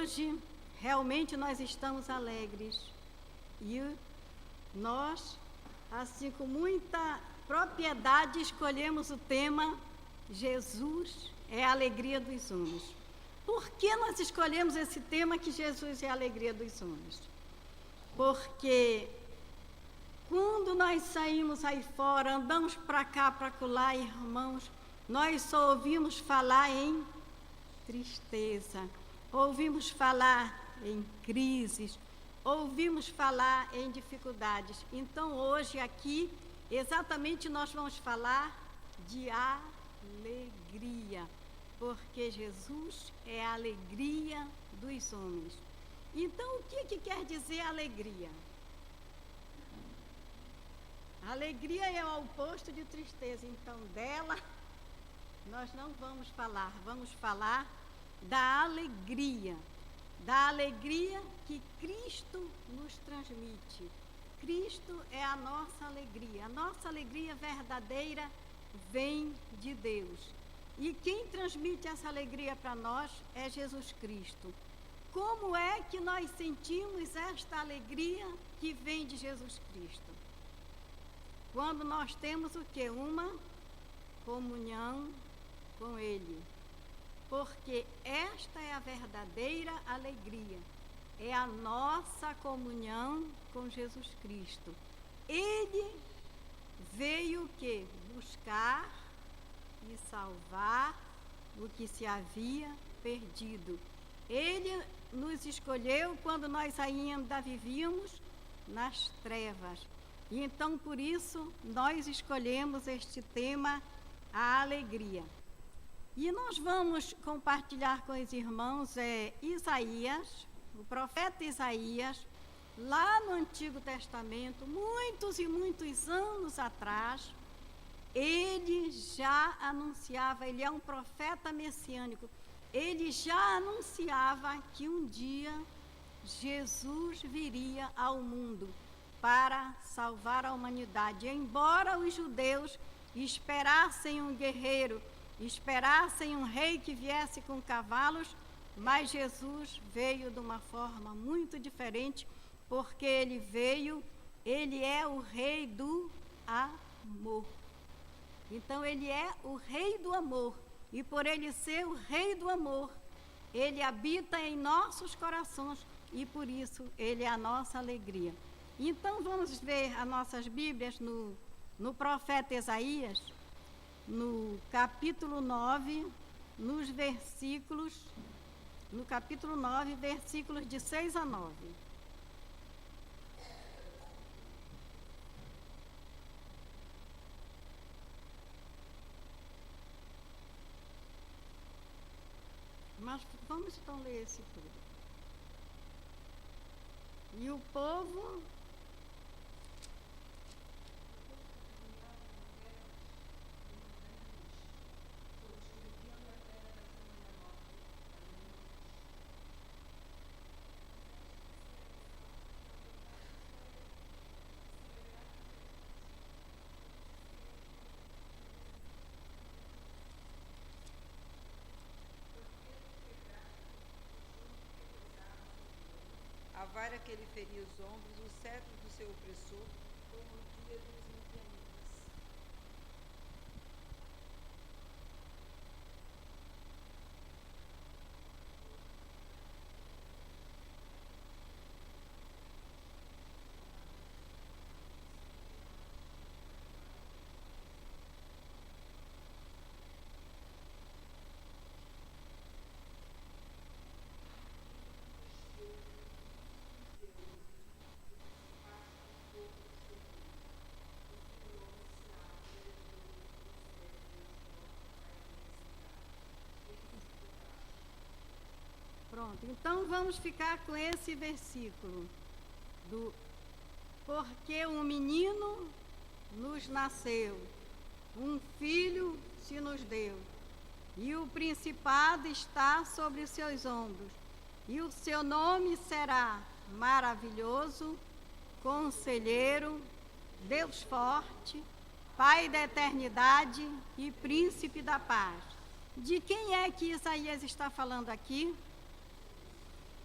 hoje realmente nós estamos alegres e nós, assim com muita propriedade, escolhemos o tema Jesus é a alegria dos homens. Por que nós escolhemos esse tema que Jesus é a alegria dos homens? Porque quando nós saímos aí fora, andamos para cá, para acolá, irmãos, nós só ouvimos falar em tristeza, ouvimos falar em crises, ouvimos falar em dificuldades. Então, hoje aqui, exatamente nós vamos falar de alegria, porque Jesus é a alegria dos homens. Então, o que quer dizer alegria? Alegria é o oposto de tristeza, então dela nós não vamos falar, vamos falar da alegria que Cristo nos transmite. Cristo é a nossa alegria verdadeira vem de Deus. E quem transmite essa alegria para nós é Jesus Cristo. Como é que nós sentimos esta alegria que vem de Jesus Cristo? Quando nós temos o quê? Uma comunhão com Ele. Porque esta é a verdadeira alegria. É a nossa comunhão com Jesus Cristo. Ele veio o quê? Buscar e salvar o que se havia perdido. Ele nos escolheu quando nós ainda vivíamos nas trevas. E então, por isso, nós escolhemos este tema, a alegria. E nós vamos compartilhar com os irmãos Isaías, o profeta Isaías, lá no Antigo Testamento, muitos e muitos anos atrás, ele já anunciava, ele é um profeta messiânico, ele já anunciava que um dia Jesus viria ao mundo para salvar a humanidade. Embora os judeus esperassem um guerreiro, esperassem um rei que viesse com cavalos, mas Jesus veio de uma forma muito diferente, porque ele é o rei do amor. Então ele é o rei do amor, e por ele ser o rei do amor, ele habita em nossos corações, e por isso ele é a nossa alegria. Então vamos ver as nossas Bíblias no profeta Isaías, no capítulo 9, no capítulo 9, versículos de 6 a 9. Mas vamos então ler esse tudo. E o povo a vara que ele feria os ombros, o cetro do seu opressor, como o dia dos midianitas. Pronto, então vamos ficar com esse versículo porque um menino nos nasceu, um filho se nos deu, e o principado está sobre os seus ombros, e o seu nome será Maravilhoso, Conselheiro, Deus Forte, Pai da Eternidade e Príncipe da Paz. De quem é que Isaías está falando aqui?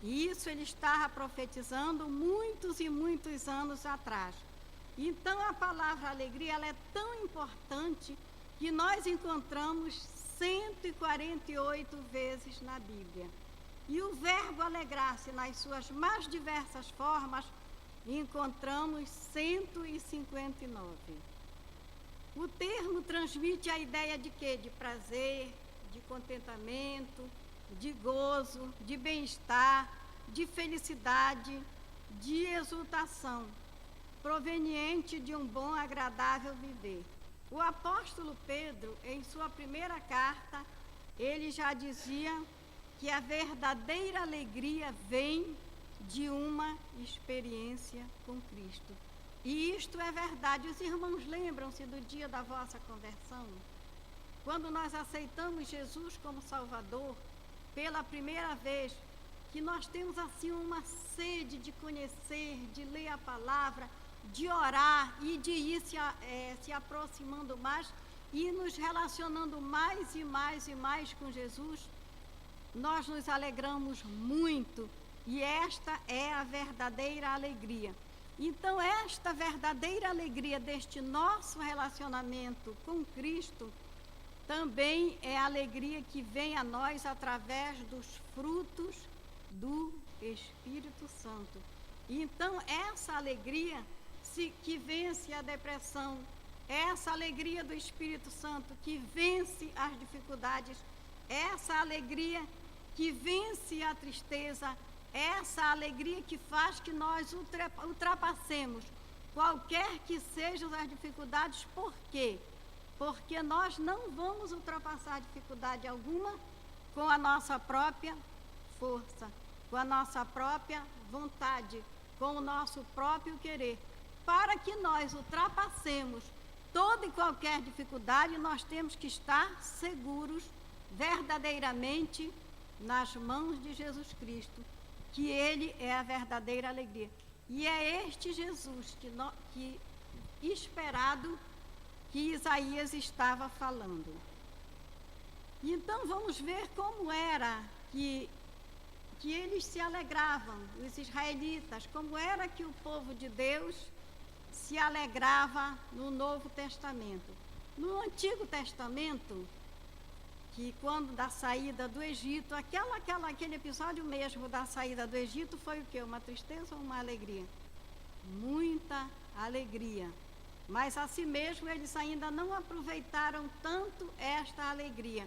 E isso ele estava profetizando muitos e muitos anos atrás. Então a palavra alegria ela é tão importante que nós encontramos 148 vezes na Bíblia. E o verbo alegrar-se nas suas mais diversas formas encontramos 159. O termo transmite a ideia de quê? De prazer, de contentamento, de gozo, de bem-estar, de felicidade, de exultação, proveniente de um bom, agradável viver. O apóstolo Pedro, em sua primeira carta, ele já dizia que a verdadeira alegria vem de uma experiência com Cristo. E isto é verdade. Os irmãos lembram-se do dia da vossa conversão? Quando nós aceitamos Jesus como Salvador, pela primeira vez, que nós temos assim uma sede de conhecer, de ler a palavra, de orar e de ir se aproximando mais e nos relacionando mais e mais e mais com Jesus, nós nos alegramos muito e esta é a verdadeira alegria. Então, esta verdadeira alegria deste nosso relacionamento com Cristo também é a alegria que vem a nós através dos frutos do Espírito Santo. Então, essa alegria que vence a depressão, essa alegria do Espírito Santo que vence as dificuldades, essa alegria que vence a tristeza, essa alegria que faz que nós ultrapassemos qualquer que sejam as dificuldades. Por quê? Porque nós não vamos ultrapassar dificuldade alguma com a nossa própria força, com a nossa própria vontade, com o nosso próprio querer. Para que nós ultrapassemos toda e qualquer dificuldade, nós temos que estar seguros verdadeiramente nas mãos de Jesus Cristo, que Ele é a verdadeira alegria. E é este Jesus que esperado que Isaías estava falando. Então vamos ver como era que eles se alegravam, os israelitas, como era que o povo de Deus se alegrava no Novo Testamento. No Antigo Testamento, que quando da saída do Egito, aquele episódio mesmo da saída do Egito foi o quê? Uma tristeza ou uma alegria? Muita alegria. Mas assim mesmo eles ainda não aproveitaram tanto esta alegria.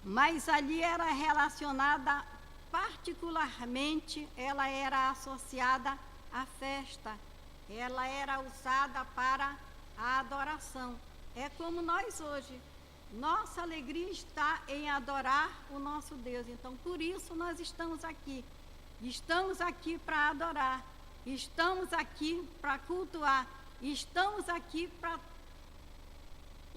Mas ali era relacionada, particularmente, ela era associada à festa. Ela era usada para a adoração. É como nós hoje. Nossa alegria está em adorar o nosso Deus. Então, por isso nós estamos aqui. Estamos aqui para adorar. Estamos aqui para cultuar. Estamos aqui para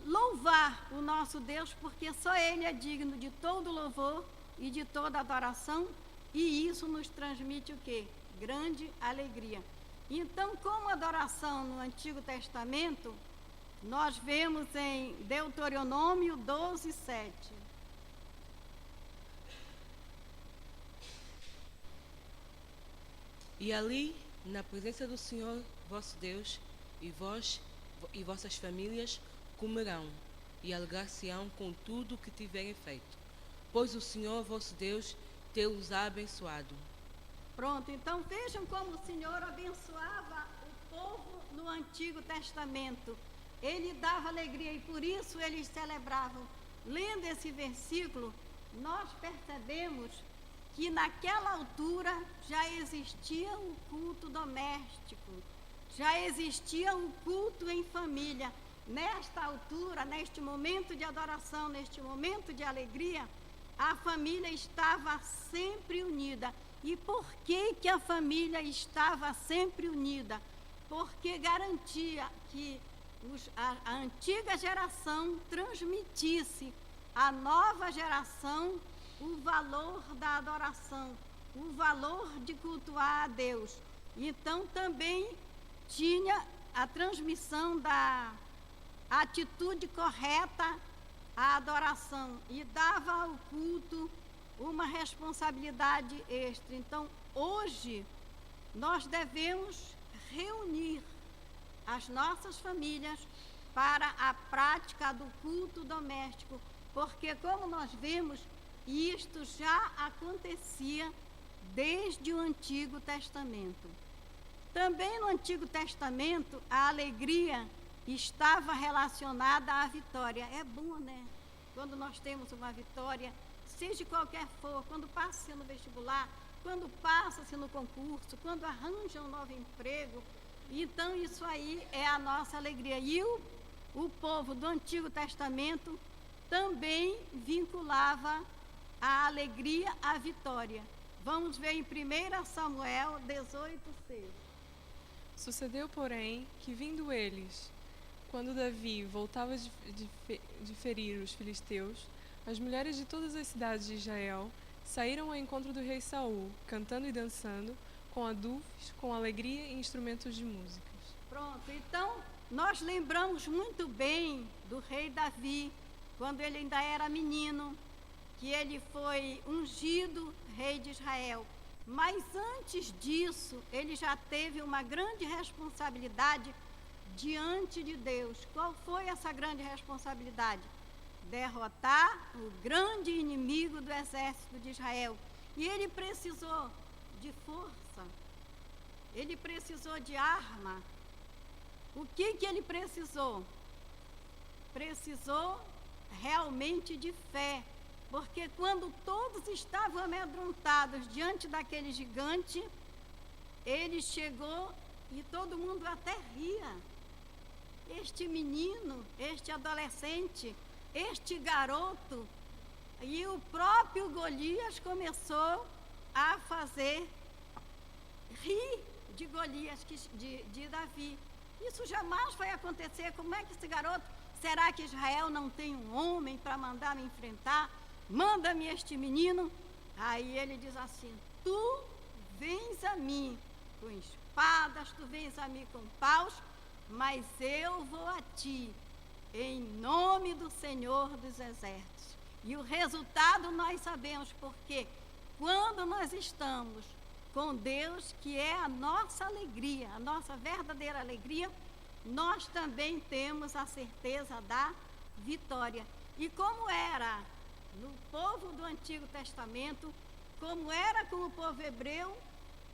louvar o nosso Deus, porque só Ele é digno de todo louvor e de toda adoração. E isso nos transmite o quê? Grande alegria. Então, como adoração no Antigo Testamento, nós vemos em Deuteronômio 12, 7. E ali, na presença do Senhor vosso Deus, e vós e vossas famílias comerão e alegrar-se-ão com tudo o que tiverem feito, pois o Senhor vosso Deus te-os ha abençoado. Pronto, então vejam como o Senhor abençoava o povo no Antigo Testamento. Ele dava alegria e por isso eles celebravam. Lendo esse versículo, nós percebemos que naquela altura já existia o culto doméstico, já existia o culto em família. Nesta altura, neste momento de adoração, neste momento de alegria, a família estava sempre unida. E por que a família estava sempre unida? Porque garantia que a antiga geração transmitisse à nova geração o valor da adoração, o valor de cultuar a Deus. Então também tinha a transmissão da atitude correta à adoração e dava ao culto uma responsabilidade extra. Então, hoje, nós devemos reunir as nossas famílias para a prática do culto doméstico, porque, como nós vemos, isto já acontecia desde o Antigo Testamento. Também no Antigo Testamento, a alegria estava relacionada à vitória. É bom, né? Quando nós temos uma vitória, seja qualquer for, quando passa-se no vestibular, quando passa-se no concurso, quando arranja um novo emprego, então isso aí é a nossa alegria. E o povo do Antigo Testamento também vinculava a alegria à vitória. Vamos ver em 1 Samuel 18:6. Sucedeu, porém, que vindo eles, quando Davi voltava de ferir os filisteus, as mulheres de todas as cidades de Israel saíram ao encontro do rei Saul, cantando e dançando, com adufes, com alegria e instrumentos de músicas. Pronto, então nós lembramos muito bem do rei Davi, quando ele ainda era menino, que ele foi ungido rei de Israel. Mas antes disso, ele já teve uma grande responsabilidade diante de Deus. Qual foi essa grande responsabilidade? Derrotar o grande inimigo do exército de Israel. E ele precisou de força, ele precisou de arma. O que ele precisou? Precisou realmente de fé. Porque quando todos estavam amedrontados diante daquele gigante, ele chegou e todo mundo até ria. Este menino, este adolescente, este garoto, e o próprio Golias começou a fazer rir de Golias, de Davi. Isso jamais vai acontecer. Como é que esse garoto, será que Israel não tem um homem para mandar me enfrentar? Manda-me este menino. Aí ele diz assim: tu vens a mim com espadas, tu vens a mim com paus, mas eu vou a ti em nome do Senhor dos Exércitos. E o resultado nós sabemos, porque quando nós estamos com Deus, que é a nossa alegria, a nossa verdadeira alegria, nós também temos a certeza da vitória. E como era no povo do Antigo Testamento, como era com o povo hebreu,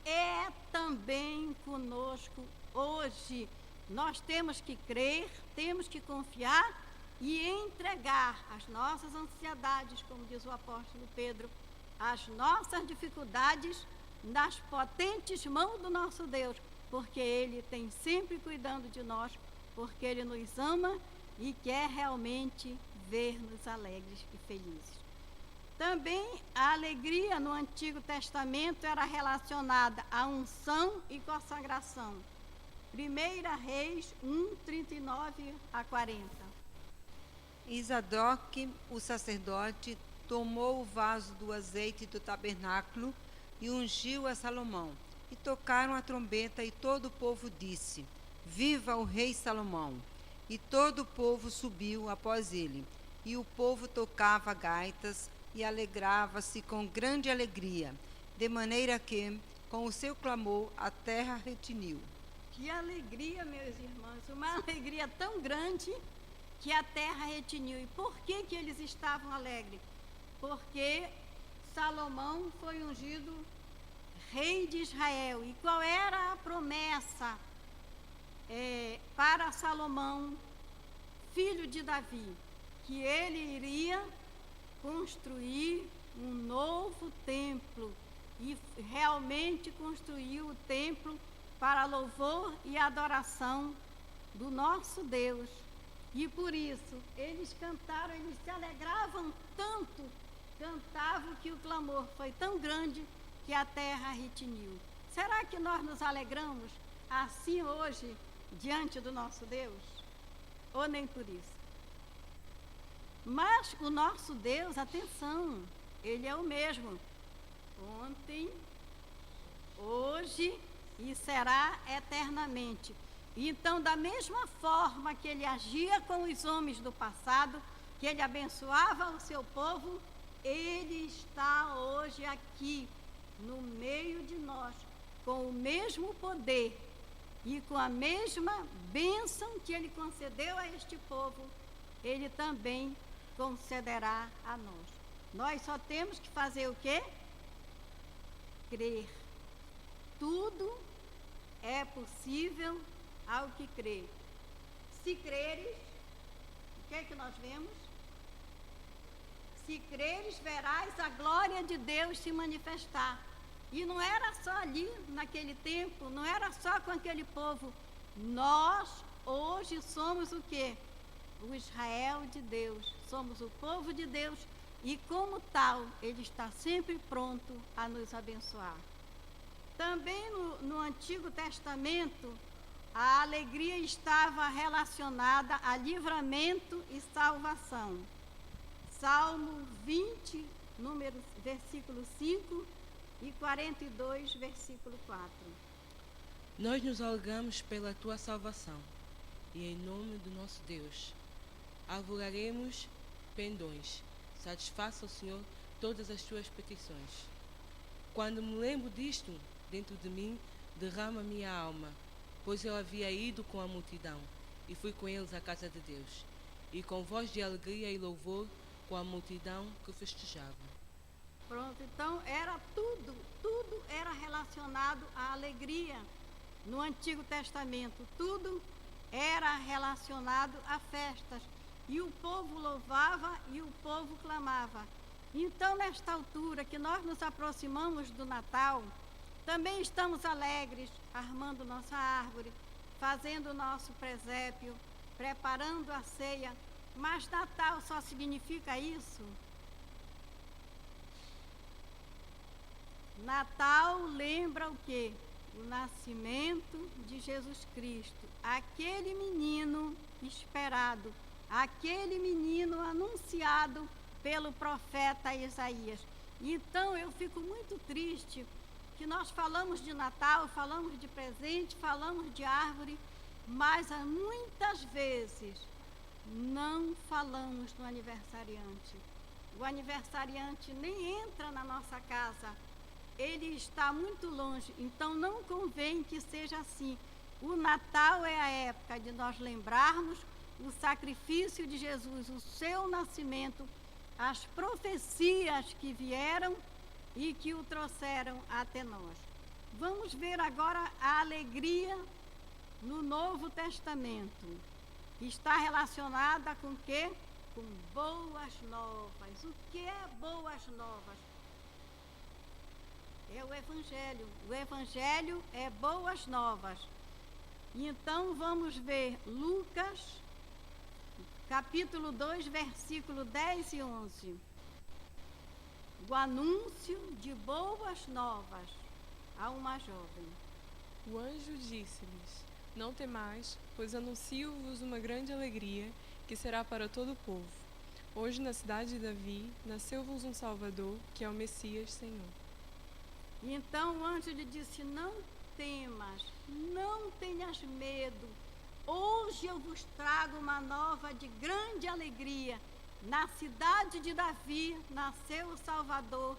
é também conosco hoje. Nós temos que crer, temos que confiar e entregar as nossas ansiedades, como diz o apóstolo Pedro, as nossas dificuldades nas potentes mãos do nosso Deus, porque Ele tem sempre cuidando de nós, porque Ele nos ama e quer realmente ver-nos alegres e felizes. Também a alegria no Antigo Testamento era relacionada à unção e consagração. 1 Reis 1:39-40. E Zadok, o sacerdote, tomou o vaso do azeite do tabernáculo e ungiu a Salomão. E tocaram a trombeta, e todo o povo disse: Viva o rei Salomão! E todo o povo subiu após ele. E o povo tocava gaitas e alegrava-se com grande alegria, de maneira que, com o seu clamor, a terra retiniu. Que alegria, meus irmãos, uma alegria tão grande que a terra retiniu. E por que eles estavam alegres? Porque Salomão foi ungido rei de Israel. E qual era a promessa para Salomão, filho de Davi? Que ele iria construir um novo templo e realmente construiu o templo para louvor e adoração do nosso Deus. E por isso, eles cantaram, eles se alegravam tanto, cantavam que o clamor foi tão grande que a terra retiniu. Será que nós nos alegramos assim hoje, diante do nosso Deus? Ou nem por isso? Mas o nosso Deus, atenção, Ele é o mesmo. Ontem, hoje e será eternamente. Então, da mesma forma que Ele agia com os homens do passado, que Ele abençoava o seu povo, Ele está hoje aqui, no meio de nós, com o mesmo poder e com a mesma bênção que Ele concedeu a este povo, Ele também concederá a nós. Nós só temos que fazer o quê? Crer. Tudo é possível ao que crê. Se creres, o que é que nós vemos? Se creres, verás a glória de Deus se manifestar. E não era só ali, naquele tempo, não era só com aquele povo. Nós, hoje, somos o quê? O Israel de Deus. Somos o povo de Deus e, como tal, Ele está sempre pronto a nos abençoar. Também no Antigo Testamento, a alegria estava relacionada a livramento e salvação. Salmo 20, versículo 5 e 42, versículo 4. Nós nos alegramos pela tua salvação e, em nome do nosso Deus, alvoraremos pendões. Satisfaça o Senhor todas as tuas petições. Quando me lembro disto, dentro de mim derrama minha alma, pois eu havia ido com a multidão e fui com eles à casa de Deus, e com voz de alegria e louvor com a multidão que festejava. Pronto, então era tudo era relacionado à alegria. No Antigo Testamento, tudo era relacionado a festas. E o povo louvava e o povo clamava. Então, nesta altura que nós nos aproximamos do Natal, também estamos alegres, armando nossa árvore, fazendo o nosso presépio, preparando a ceia. Mas Natal só significa isso? Natal lembra o quê? O nascimento de Jesus Cristo, aquele menino esperado, aquele menino anunciado pelo profeta Isaías. Então eu fico muito triste que nós falamos de Natal, falamos de presente, falamos de árvore, mas muitas vezes não falamos do aniversariante. O aniversariante nem entra na nossa casa, ele está muito longe, então não convém que seja assim. O Natal é a época de nós lembrarmos o sacrifício de Jesus, o seu nascimento, as profecias que vieram e que o trouxeram até nós. Vamos ver agora a alegria no Novo Testamento. Está relacionada com o quê? Com boas novas. O que é boas novas? É o Evangelho. O Evangelho é boas novas. Então vamos ver Lucas, capítulo 2, versículo 10 e 11. O anúncio de boas novas a uma jovem. O anjo disse-lhes: Não temais, pois anuncio-vos uma grande alegria, que será para todo o povo. Hoje, na cidade de Davi, nasceu-vos um Salvador, que é o Messias Senhor. Então o anjo lhe disse: Não temas, não tenhas medo. Hoje eu vos trago uma nova de grande alegria. Na cidade de Davi nasceu o Salvador,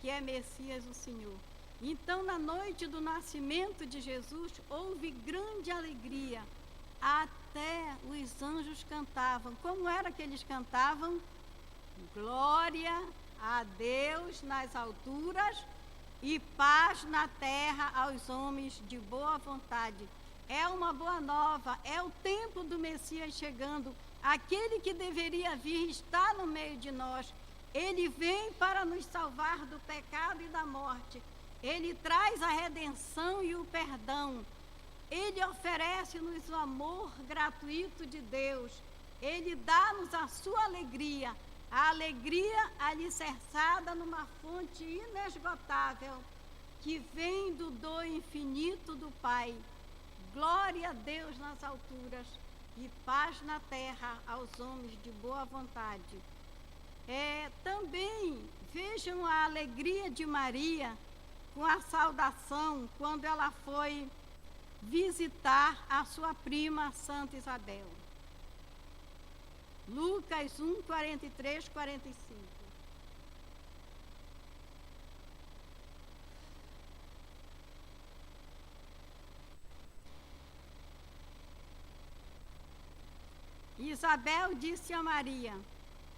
que é Messias o Senhor. Então, na noite do nascimento de Jesus, houve grande alegria. Até os anjos cantavam. Como era que eles cantavam? Glória a Deus nas alturas e paz na terra aos homens de boa vontade. É uma boa nova, é o tempo do Messias chegando. Aquele que deveria vir está no meio de nós. Ele vem para nos salvar do pecado e da morte. Ele traz a redenção e o perdão. Ele oferece-nos o amor gratuito de Deus. Ele dá-nos a sua alegria. A alegria alicerçada numa fonte inesgotável que vem do dom infinito do Pai. Glória a Deus nas alturas e paz na terra aos homens de boa vontade. Também vejam a alegria de Maria com a saudação quando ela foi visitar a sua prima Santa Isabel. Lucas 1, 43, 45. Isabel disse a Maria: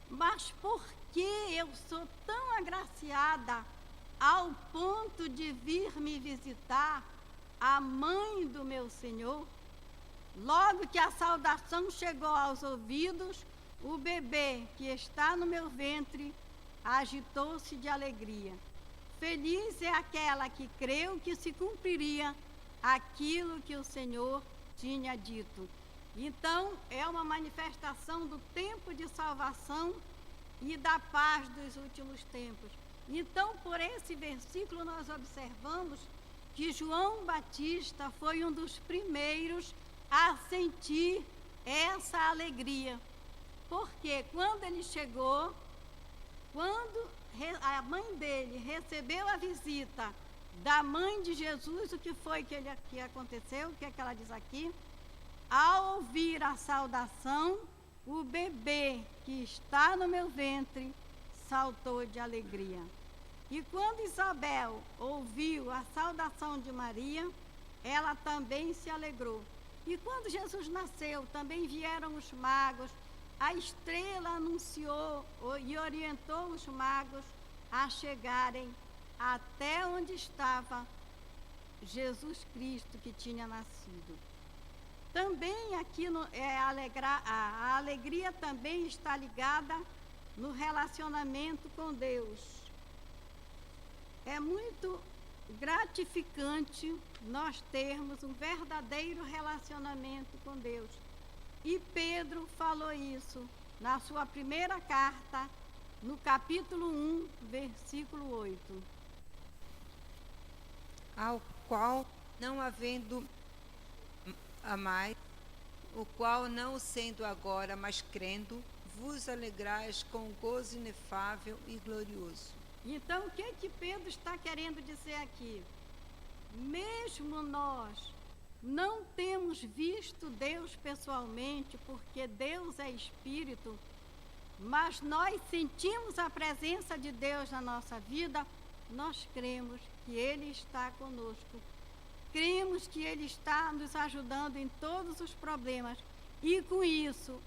mas por que eu sou tão agraciada ao ponto de vir me visitar a mãe do meu Senhor? Logo que a saudação chegou aos ouvidos, o bebê que está no meu ventre agitou-se de alegria. Feliz é aquela que creu que se cumpriria aquilo que o Senhor tinha dito. Então, é uma manifestação do tempo de salvação e da paz dos últimos tempos. Então, por esse versículo, nós observamos que João Batista foi um dos primeiros a sentir essa alegria. Porque quando ele chegou, quando a mãe dele recebeu a visita da mãe de Jesus, o que foi que aconteceu? O que é que ela diz aqui? Ao ouvir a saudação, o bebê que está no meu ventre saltou de alegria. E quando Isabel ouviu a saudação de Maria, ela também se alegrou. E quando Jesus nasceu, também vieram os magos. A estrela anunciou e orientou os magos a chegarem até onde estava Jesus Cristo que tinha nascido. Também aqui a alegria também está ligada no relacionamento com Deus. É muito gratificante nós termos um verdadeiro relacionamento com Deus. E Pedro falou isso na sua primeira carta, no capítulo 1, versículo 8. Ao qual, não havendo a mais, o qual não sendo agora, mas crendo, vos alegrais com gozo inefável e glorioso. Então, o que Pedro está querendo dizer aqui? Mesmo nós não temos visto Deus pessoalmente, porque Deus é Espírito, mas nós sentimos a presença de Deus na nossa vida, nós cremos que Ele está conosco. Cremos que Ele está nos ajudando em todos os problemas. E com isso,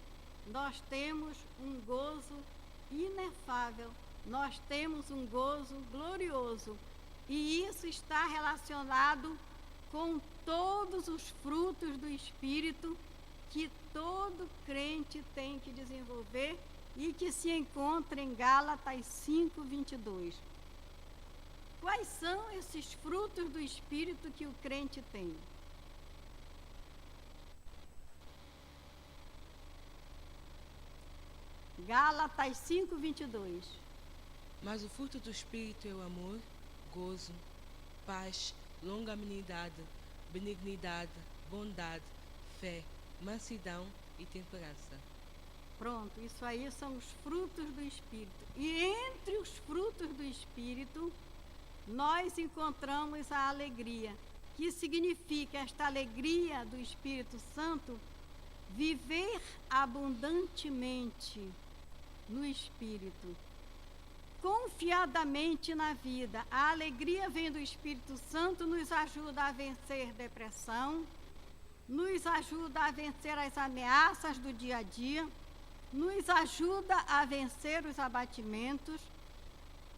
nós temos um gozo inefável. Nós temos um gozo glorioso. E isso está relacionado com todos os frutos do Espírito que todo crente tem que desenvolver e que se encontra em Gálatas 5:22. Quais são esses frutos do Espírito que o crente tem? Gálatas 5:22. Mas o fruto do Espírito é o amor, gozo, paz, longanimidade, benignidade, bondade, fé, mansidão e temperança. Pronto, isso aí são os frutos do Espírito. E entre os frutos do Espírito, nós encontramos a alegria, que significa esta alegria do Espírito Santo, viver abundantemente no Espírito, confiadamente na vida. A alegria vem do Espírito Santo, nos ajuda a vencer depressão, nos ajuda a vencer as ameaças do dia a dia, nos ajuda a vencer os abatimentos,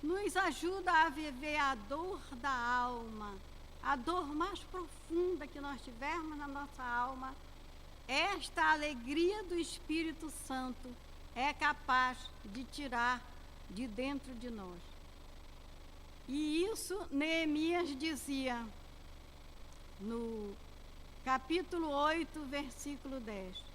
nos ajuda a viver a dor da alma, a dor mais profunda que nós tivermos na nossa alma. Esta alegria do Espírito Santo é capaz de tirar de dentro de nós. E isso Neemias dizia no capítulo 8, versículo 10.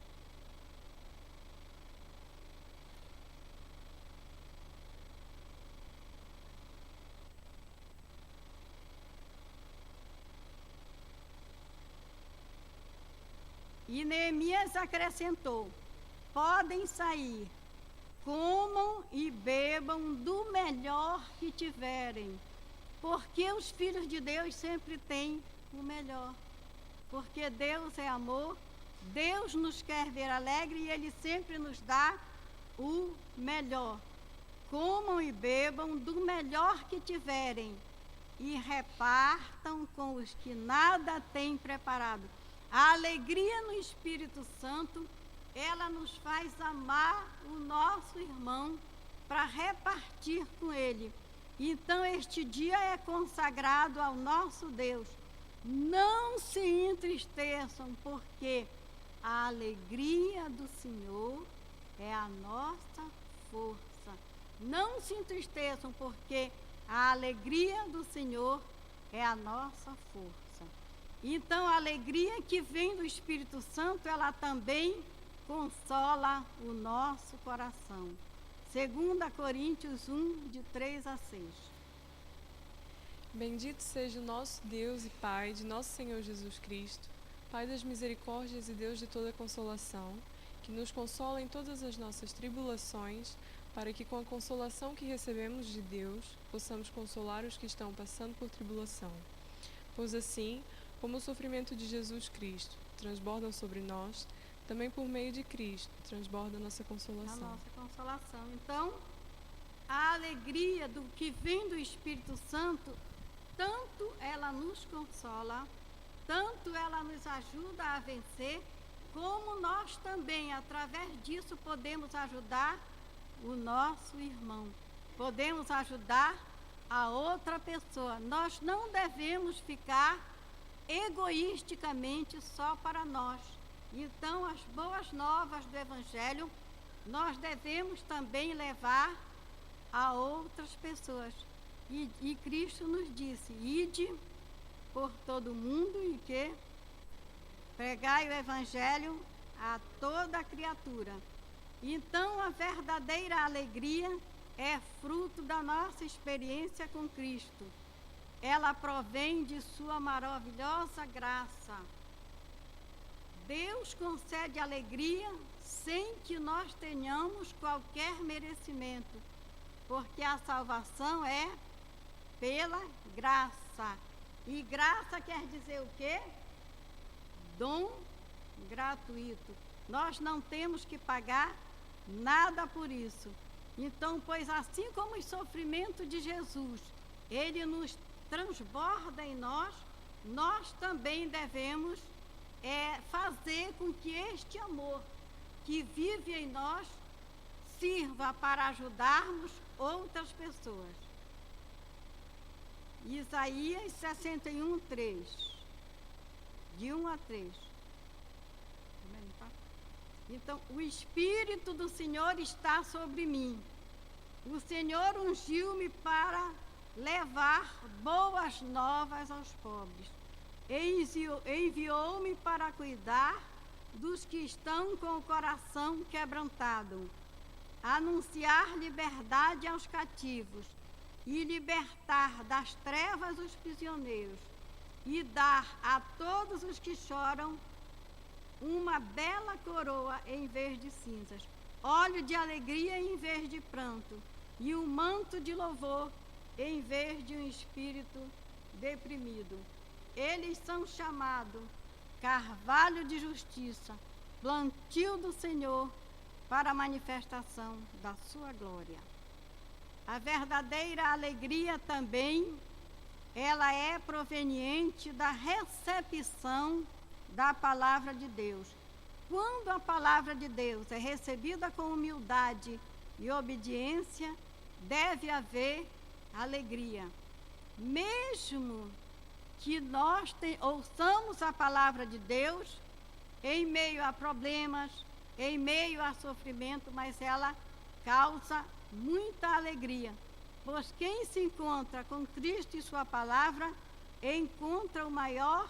E Neemias acrescentou: podem sair, comam e bebam do melhor que tiverem, porque os filhos de Deus sempre têm o melhor. Porque Deus é amor, Deus nos quer ver alegre e Ele sempre nos dá o melhor. Comam e bebam do melhor que tiverem e repartam com os que nada têm preparado. A alegria no Espírito Santo ela nos faz amar o nosso irmão para repartir com ele. Então, este dia é consagrado ao nosso Deus. Não se entristeçam, porque a alegria do Senhor é a nossa força. Não se entristeçam, porque a alegria do Senhor é a nossa força. Então, a alegria que vem do Espírito Santo, ela também consola o nosso coração. 2 Coríntios 1, de 3 a 6. Bendito seja o nosso Deus e Pai de nosso Senhor Jesus Cristo, Pai das misericórdias e Deus de toda consolação, que nos consola em todas as nossas tribulações, para que com a consolação que recebemos de Deus, possamos consolar os que estão passando por tribulação. Pois assim, como o sofrimento de Jesus Cristo transbordam sobre nós, também por meio de Cristo transborda a nossa consolação. A nossa consolação. Então, a alegria do que vem do Espírito Santo, tanto ela nos consola, tanto ela nos ajuda a vencer, como nós também, através disso, podemos ajudar o nosso irmão. Podemos ajudar a outra pessoa. Nós não devemos ficar egoisticamente só para nós. Então, as boas novas do Evangelho, nós devemos também levar a outras pessoas. E Cristo nos disse: ide por todo mundo e que pregai o Evangelho a toda criatura. Então, a verdadeira alegria é fruto da nossa experiência com Cristo. Ela provém de sua maravilhosa graça. Deus concede alegria sem que nós tenhamos qualquer merecimento, porque a salvação é pela graça. E graça quer dizer o quê? Dom gratuito. Nós não temos que pagar nada por isso. Então, pois assim como o sofrimento de Jesus, ele nos transborda em nós, nós também devemos fazer com que este amor que vive em nós sirva para ajudarmos outras pessoas. Isaías 61, 3. De 1 a 3. Então, o Espírito do Senhor está sobre mim. O Senhor ungiu-me para levar boas novas aos pobres. Enviou-me para cuidar dos que estão com o coração quebrantado, anunciar liberdade aos cativos e libertar das trevas os prisioneiros, e dar a todos os que choram uma bela coroa em vez de cinzas, óleo de alegria em vez de pranto, e um manto de louvor em vez de um espírito deprimido. Eles são chamados carvalho de justiça, plantio do Senhor para a manifestação da sua glória. A verdadeira alegria também, ela é proveniente da recepção da palavra de Deus. Quando a palavra de Deus é recebida com humildade e obediência, deve haver alegria. Mesmo que nós ouçamos a palavra de Deus em meio a problemas, em meio a sofrimento, mas ela causa muita alegria, pois quem se encontra com Cristo e sua palavra encontra o maior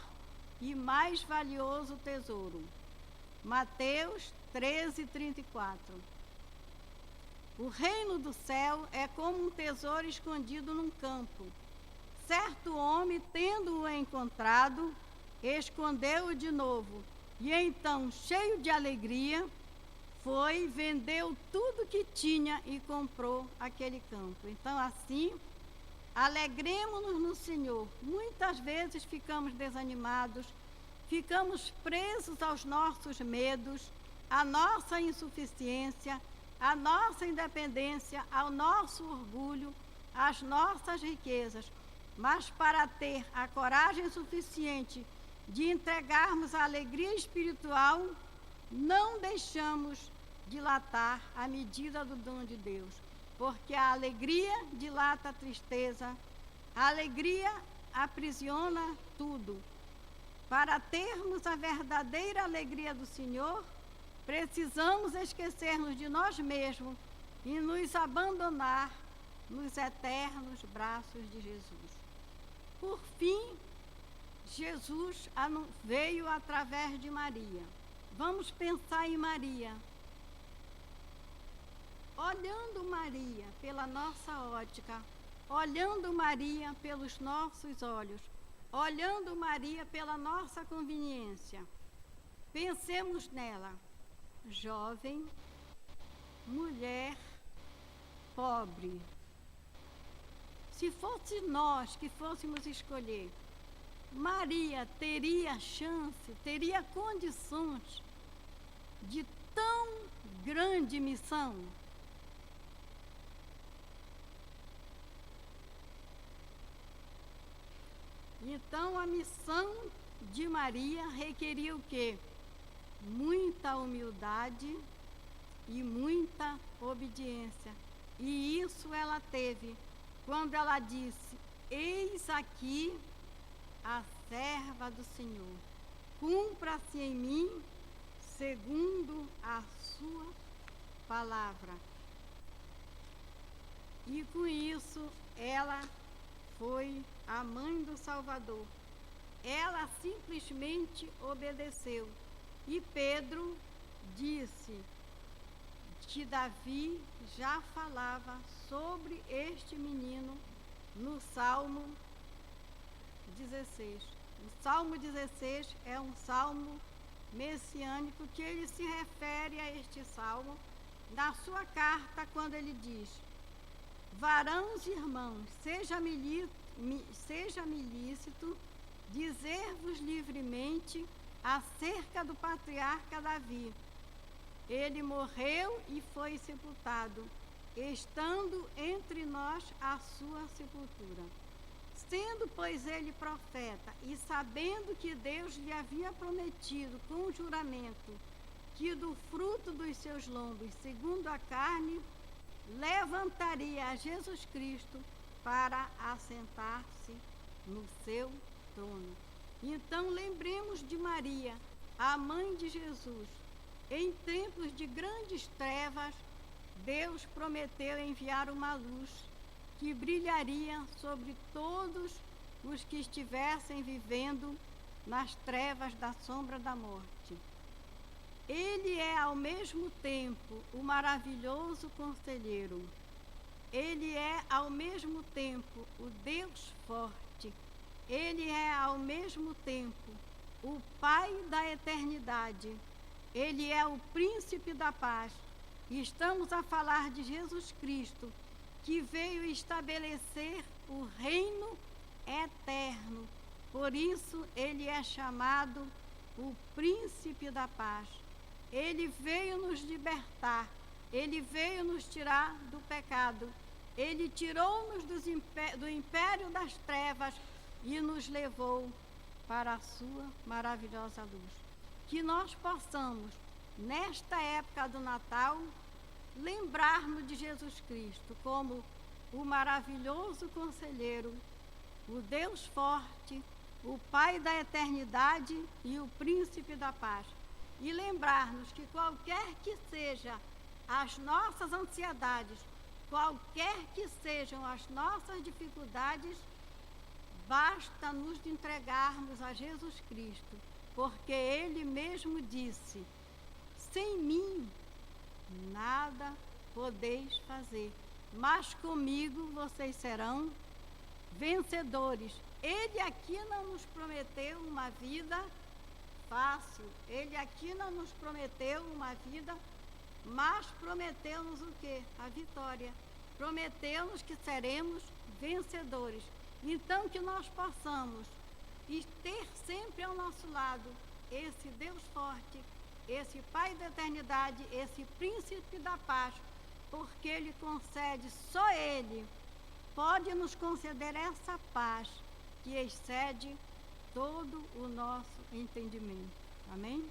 e mais valioso tesouro. Mateus 13, 34. O reino do céu é como um tesouro escondido num campo. Certo homem, tendo-o encontrado, escondeu-o de novo, e então, cheio de alegria, foi, vendeu tudo que tinha e comprou aquele campo. Então, assim, alegremos-nos no Senhor. Muitas vezes ficamos desanimados, ficamos presos aos nossos medos, à nossa insuficiência, à nossa independência, ao nosso orgulho, às nossas riquezas. Mas para ter a coragem suficiente de entregarmos a alegria espiritual, não deixamos dilatar a medida do dom de Deus, porque a alegria dilata a tristeza, a alegria aprisiona tudo. Para termos a verdadeira alegria do Senhor, precisamos esquecer-nos de nós mesmos e nos abandonar nos eternos braços de Jesus. Por fim, Jesus veio através de Maria. Vamos pensar em Maria. Olhando Maria pela nossa ótica, olhando Maria pelos nossos olhos, olhando Maria pela nossa conveniência, pensemos nela, jovem, mulher, pobre. Se fosse nós que fôssemos escolher, Maria teria chance, teria condições de tão grande missão? Então, a missão de Maria requeria o quê? Muita humildade e muita obediência. E isso ela teve quando ela disse: eis aqui a serva do Senhor, cumpra-se em mim segundo a sua palavra. E com isso ela foi a mãe do Salvador. Ela simplesmente obedeceu. E Pedro disse que Davi já falava sobre este menino no Salmo 16. O Salmo 16 é um salmo messiânico que ele se refere a este salmo na sua carta, quando ele diz: varãos e irmãos, seja-me lícito dizer-vos livremente acerca do patriarca Davi. Ele morreu e foi sepultado, estando entre nós a sua sepultura. Sendo, pois, ele profeta, e sabendo que Deus lhe havia prometido com juramento que do fruto dos seus lombos, segundo a carne, levantaria a Jesus Cristo para assentar-se no seu trono. Então, lembremos de Maria, a mãe de Jesus. Em tempos de grandes trevas, Deus prometeu enviar uma luz que brilharia sobre todos os que estivessem vivendo nas trevas da sombra da morte. Ele é ao mesmo tempo o maravilhoso conselheiro. Ele é ao mesmo tempo o Deus forte. Ele é ao mesmo tempo o Pai da eternidade. Ele é o príncipe da paz. E estamos a falar de Jesus Cristo, que veio estabelecer o reino eterno. Por isso ele é chamado o príncipe da paz. Ele veio nos libertar, ele veio nos tirar do pecado, ele tirou-nos do império das trevas e nos levou para a sua maravilhosa luz. Que nós possamos, nesta época do Natal, lembrar-nos de Jesus Cristo como o maravilhoso conselheiro, o Deus forte, o Pai da eternidade e o príncipe da paz. E lembrar-nos que qualquer que seja as nossas ansiedades, qualquer que sejam as nossas dificuldades, basta nos entregarmos a Jesus Cristo, porque Ele mesmo disse: sem mim nada podeis fazer, mas comigo vocês serão vencedores. Ele aqui não nos prometeu uma vida fácil, ele aqui não nos prometeu uma vida, mas prometeu-nos o quê? A vitória. Prometeu-nos que seremos vencedores. Então, que nós possamos ter sempre ao nosso lado esse Deus forte, esse Pai da eternidade, esse príncipe da paz, porque Ele concede, só Ele pode nos conceder essa paz que excede todo o nosso entendimento. Amém?